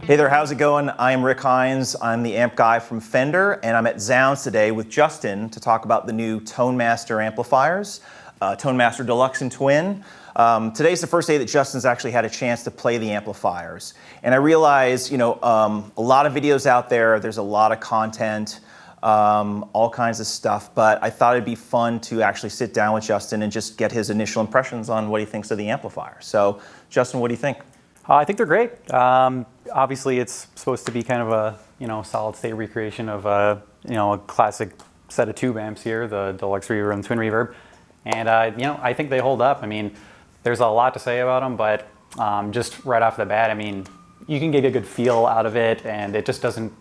Hey there, how's it going? I'm Rick Heins. I'm the amp guy from Fender, and I'm at zZounds today with Justin to talk about the new ToneMaster amplifiers, ToneMaster Deluxe and Twin. Today's the first day that Justin's actually had a chance to play the amplifiers. And I realize, a lot of videos out there, there's a lot of content, all kinds of stuff, but I thought it'd be fun to actually sit down with Justin and just get his initial impressions on what he thinks of the amplifier. So, Justin, what do you think? I think they're great. Obviously, it's supposed to be kind of a solid state recreation of a classic set of tube amps here, the Deluxe Reverb and Twin Reverb, and I think they hold up. I mean, there's a lot to say about them, but just right off the bat, I mean, you can get a good feel out of it, and it just doesn't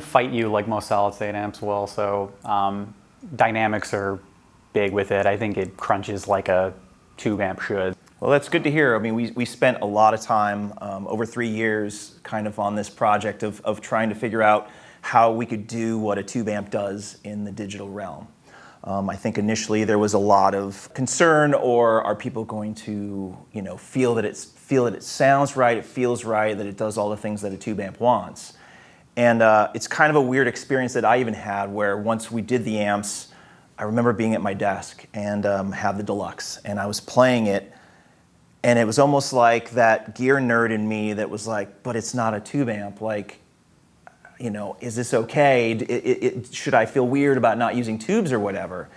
fight you like most solid state amps will. So dynamics are big with it. I think it crunches like a tube amp should. Well, that's good to hear. I mean, we spent a lot of time, over 3 years, kind of on this project of trying to figure out how we could do what a tube amp does in the digital realm. I think initially there was a lot of concern, or are people going to, feel that it sounds right, it feels right, that it does all the things that a tube amp wants. And it's kind of a weird experience that I even had, where once we did the amps, I remember being at my desk and have the Deluxe, and I was playing it. And it was almost like that gear nerd in me that was like, but it's not a tube amp. Like, is this okay? Should I feel weird about not using tubes or whatever?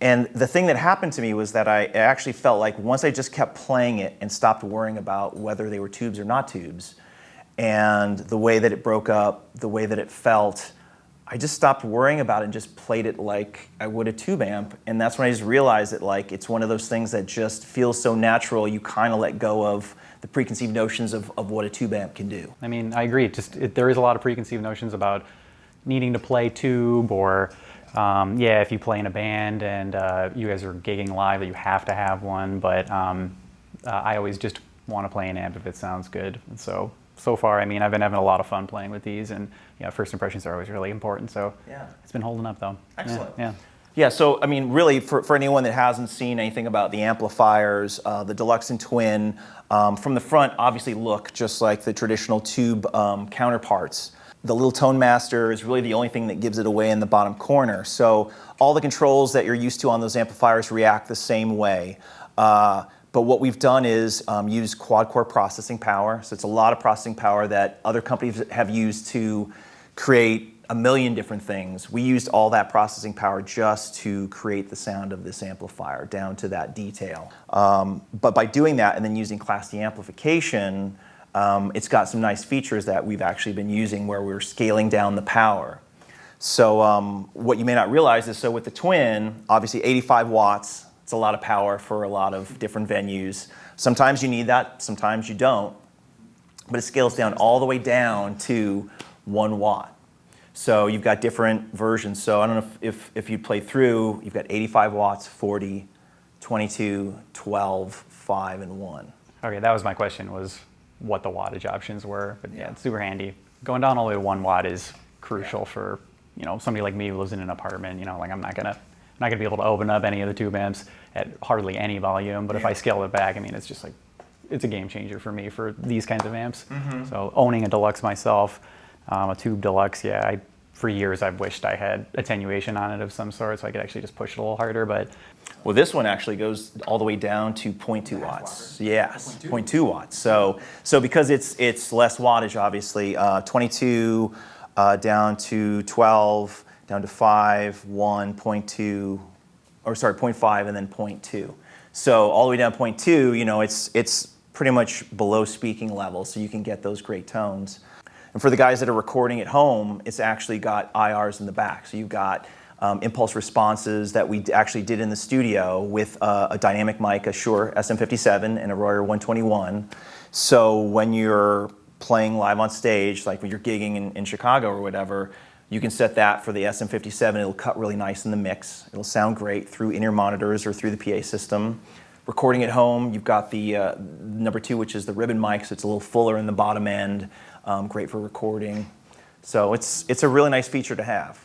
And the thing that happened to me was that I actually felt like once I just kept playing it and stopped worrying about whether they were tubes or not tubes, and the way that it broke up, the way that it felt, I just stopped worrying about it and just played it like I would a tube amp. And that's when I just realized that it's one of those things that just feels so natural, you kind of let go of the preconceived notions of what a tube amp can do. I mean, I agree. There is a lot of preconceived notions about needing to play tube, or if you play in a band and you guys are gigging live, that you have to have one. But I always just want to play an amp if it sounds good. And so far, I mean, I've been having a lot of fun playing with these, and first impressions are always really important. So yeah, it's been holding up though. Excellent. Yeah. So I mean, really, for anyone that hasn't seen anything about the amplifiers, the Deluxe and Twin, from the front, obviously look just like the traditional tube counterparts. The little ToneMaster is really the only thing that gives it away in the bottom corner. So all the controls that you're used to on those amplifiers react the same way. But what we've done is use quad-core processing power. So it's a lot of processing power that other companies have used to create a million different things. We used all that processing power just to create the sound of this amplifier, down to that detail. But by doing that and then using Class D amplification, it's got some nice features that we've actually been using, where we're scaling down the power. So what you may not realize is, so with the Twin, obviously 85 watts, it's a lot of power for a lot of different venues. Sometimes you need that, sometimes you don't. But it scales down all the way down to 1 watt. So you've got different versions. So I don't know if you play through, you've got 85 watts, 40, 22, 12, 5, and 1. Okay, that was my question, was what the wattage options were. But yeah, it's super handy. Going down all the way to 1 watt is crucial for somebody like me who lives in an apartment. I'm not gonna be able to open up any of the tube amps at hardly any volume. But if I scale it back, I mean, it's just like, it's a game changer for me for these kinds of amps. Mm-hmm. So owning a Deluxe myself, a tube Deluxe, for years I've wished I had attenuation on it of some sort, so I could actually just push it a little harder. But well, this one actually goes all the way down to 0.2 watts. Yes, 0.2 watts. So because it's less wattage, obviously, 22 down to 12, down to 5, 1, 0.2, or sorry, 0.5, and then 0.2. So all the way down to 0.2, it's pretty much below speaking level, so you can get those great tones. And for the guys that are recording at home, it's actually got IRs in the back. So you've got impulse responses that we actually did in the studio with a dynamic mic, a Shure SM57 and a Royer 121. So when you're playing live on stage, like when you're gigging in Chicago or whatever, you can set that for the SM57. It'll cut really nice in the mix. It'll sound great through in-ear monitors or through the PA system. Recording at home, you've got the number 2, which is the ribbon mic, so it's a little fuller in the bottom end, great for recording. So it's a really nice feature to have.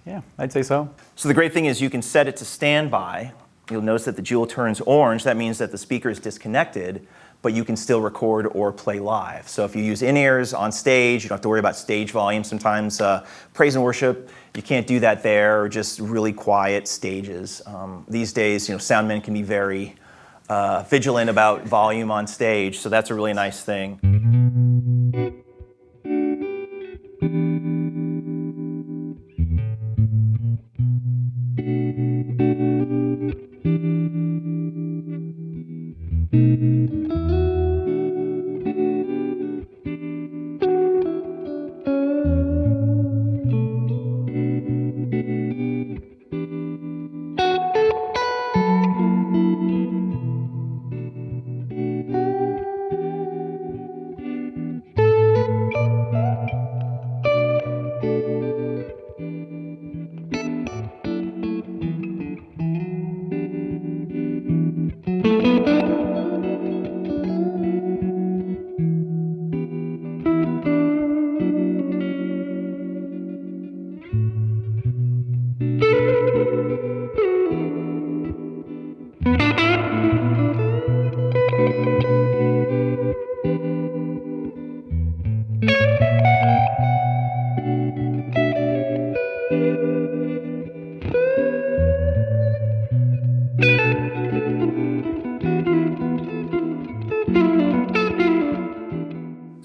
Yeah, I'd say so. So the great thing is you can set it to standby. You'll notice that the jewel turns orange. That means that the speaker is disconnected. but you can still record or play live. So if you use in-ears on stage, you don't have to worry about stage volume. Sometimes praise and worship, you can't do that there, or just really quiet stages. These days, sound men can be very vigilant about volume on stage, so that's a really nice thing.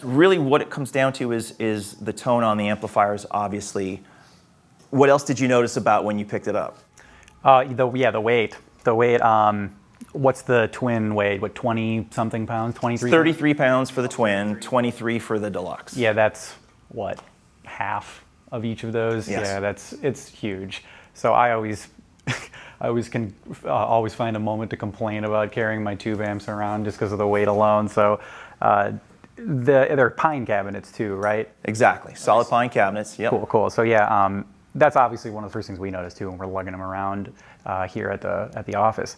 Really what it comes down to is the tone on the amplifiers, obviously. What else did you notice about when you picked it up? The weight. The weight, what's the twin weight? What, 20-something pounds? 23? 33 pounds for the twin, 23 for the deluxe. Yeah, that's, what, half of each of those? Yes. Yeah, it's huge. So I always can always find a moment to complain about carrying my tube amps around just because of the weight alone. So they're pine cabinets too, right? Exactly. Solid pine cabinets. Yep. Cool. So yeah, that's obviously one of the first things we noticed too when we're lugging them around here at the office.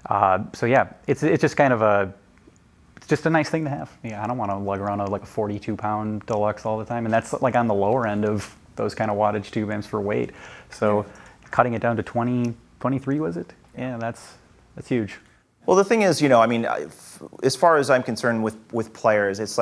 So yeah, it's just kind of it's just a nice thing to have. Yeah, I don't want to lug around like a 42-pound deluxe all the time, and that's like on the lower end of those kind of wattage tube amps for weight. So cutting it down to 23 was it? Yeah, that's huge. Well, the thing is, as far as I'm concerned with players,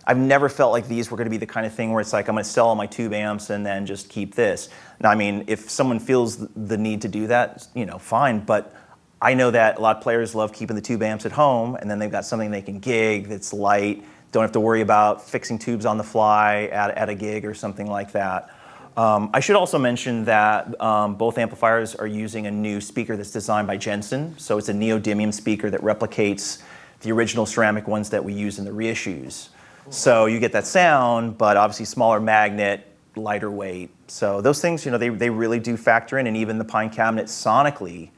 I've never felt like these were going to be the kind of thing where it's like, I'm going to sell all my tube amps and then just keep this. Now, if someone feels the need to do that, fine. But I know that a lot of players love keeping the tube amps at home, and then they've got something they can gig that's light, don't have to worry about fixing tubes on the fly at a gig or something like that. I should also mention that both amplifiers are using a new speaker that's designed by Jensen. So it's a neodymium speaker that replicates the original ceramic ones that we use in the reissues. So you get that sound, but obviously smaller magnet, lighter weight. So those things, they really do factor in, and even the pine cabinet sonically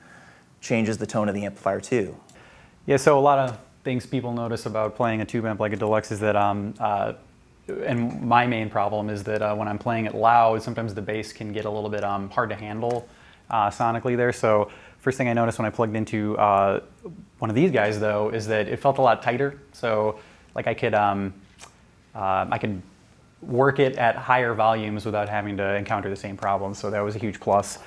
changes the tone of the amplifier too. Yeah, so a lot of things people notice about playing a tube amp like a deluxe is that and my main problem is that when I'm playing it loud, sometimes the bass can get a little bit hard to handle sonically there. So first thing I noticed when I plugged into one of these guys, though, is that it felt a lot tighter. So like I could work it at higher volumes without having to encounter the same problems. So that was a huge plus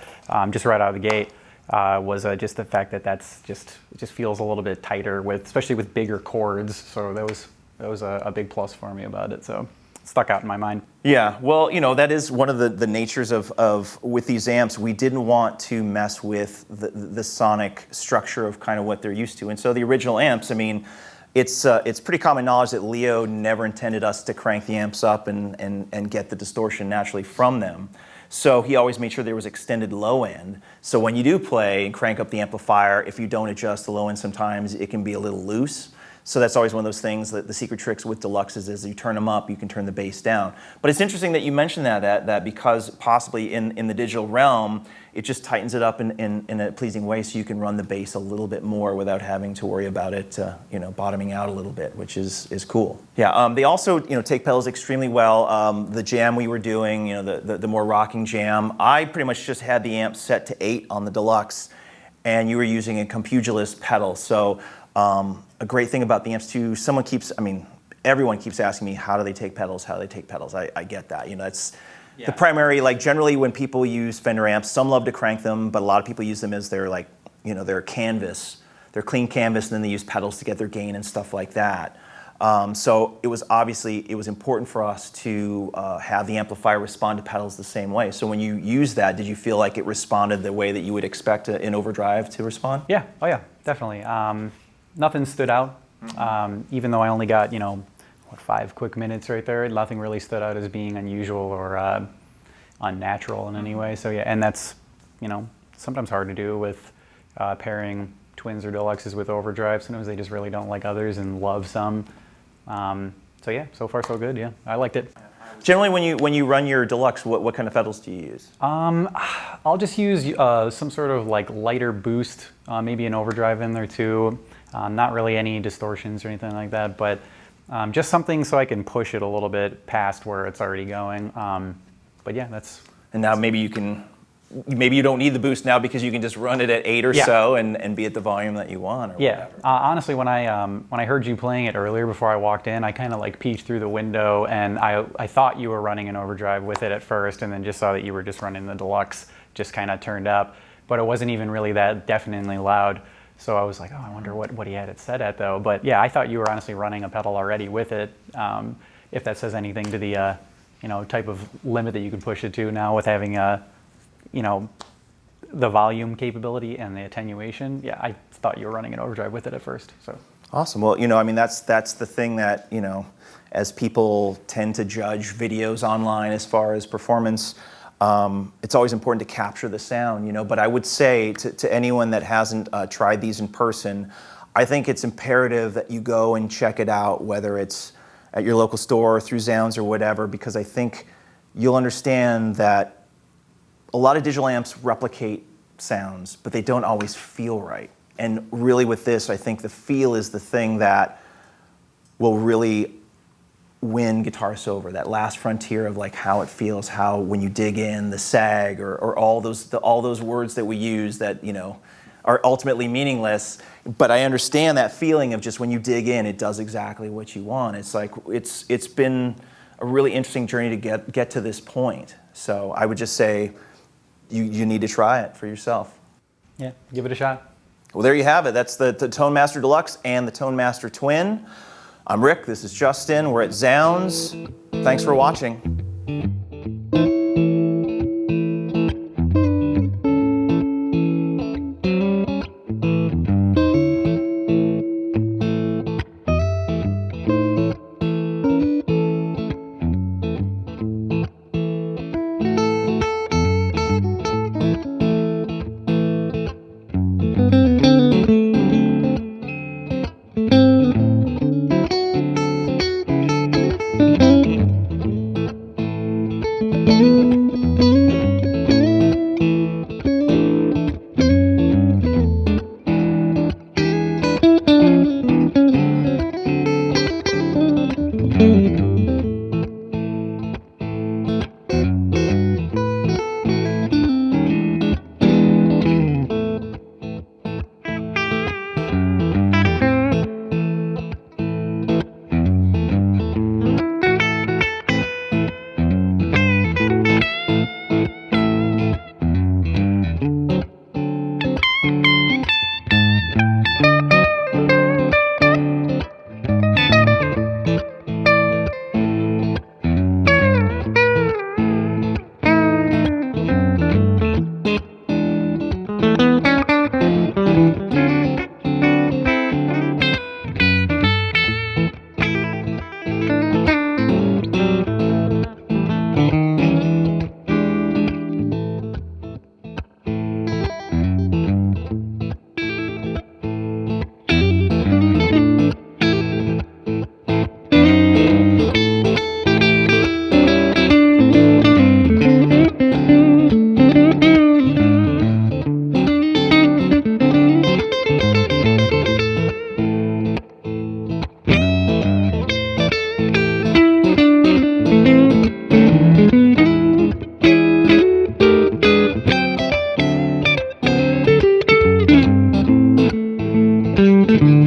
just right out of the gate. Was just the fact that it just feels a little bit tighter, especially with bigger chords. So that was a big plus for me about it. So it stuck out in my mind. Yeah, well, that is one of the natures of with these amps. We didn't want to mess with the sonic structure of kind of what they're used to. And so the original amps, it's pretty common knowledge that Leo never intended us to crank the amps up and get the distortion naturally from them. So he always made sure there was extended low end. So when you do play and crank up the amplifier, if you don't adjust the low end, sometimes it can be a little loose. So that's always one of those things that the secret tricks with deluxes is you turn them up, you can turn the bass down. But it's interesting that you mentioned that because possibly in the digital realm, it just tightens it up in a pleasing way, so you can run the bass a little bit more without having to worry about it bottoming out a little bit, which is cool. Yeah, they also take pedals extremely well. The jam we were doing, the more rocking jam, I pretty much just had the amp set to 8 on the deluxe, and you were using a compugilist pedal. So a great thing about the amps too, everyone keeps asking me, how do they take pedals? How do they take pedals? I get that. That's the primary, generally when people use Fender amps, some love to crank them, but a lot of people use them as their their canvas they're clean canvas, and then they use pedals to get their gain and stuff like that. So it was important for us to have the amplifier respond to pedals the same way. So when you used that, did you feel like it responded the way that you would expect an overdrive to respond? Yeah, oh yeah, definitely. Nothing stood out, even though I only got, 5 quick minutes right there. Nothing really stood out as being unusual or unnatural in any way. So yeah, and that's, sometimes hard to do with pairing twins or deluxes with overdrive. Sometimes they just really don't like others and love some. So yeah, so far so good. Yeah, I liked it. Generally, when you run your deluxe, what kind of pedals do you use? I'll just use some sort of like lighter boost, maybe an overdrive in there too. Not really any distortions or anything like that, but just something so I can push it a little bit past where it's already going. But yeah, that's. And now maybe you don't need the boost now because you can just run it at 8 or so and be at the volume that you want. Or whatever. Honestly, when I heard you playing it earlier before I walked in, I kind of like peeked through the window and I thought you were running an overdrive with it at first, and then just saw that you were just running the deluxe, just kind of turned up, but it wasn't even really that deafeningly loud. So I was like, oh, I wonder what he had it set at though. But yeah, I thought you were honestly running a pedal already with it. If that says anything to the type of limit that you can push it to now with having the volume capability and the attenuation. Yeah, I thought you were running an overdrive with it at first. So awesome. Well, that's the thing that, as people tend to judge videos online as far as performance, it's always important to capture the sound, But I would say to anyone that hasn't tried these in person, I think it's imperative that you go and check it out, whether it's at your local store or through zZounds or whatever, because I think you'll understand that a lot of digital amps replicate sounds, but they don't always feel right. And really with this, I think the feel is the thing that will really win guitarists over, that last frontier of like how it feels, how when you dig in, the sag, or all those words that we use that, are ultimately meaningless. But I understand that feeling of just when you dig in, it does exactly what you want. It's like, it's been a really interesting journey to get to this point. So I would just say, you need to try it for yourself. Yeah, give it a shot. Well, there you have it. That's the Tone Master Deluxe and the Tone Master Twin. I'm Rick. This is Justin. We're at zZounds. Thanks for watching. Thank you.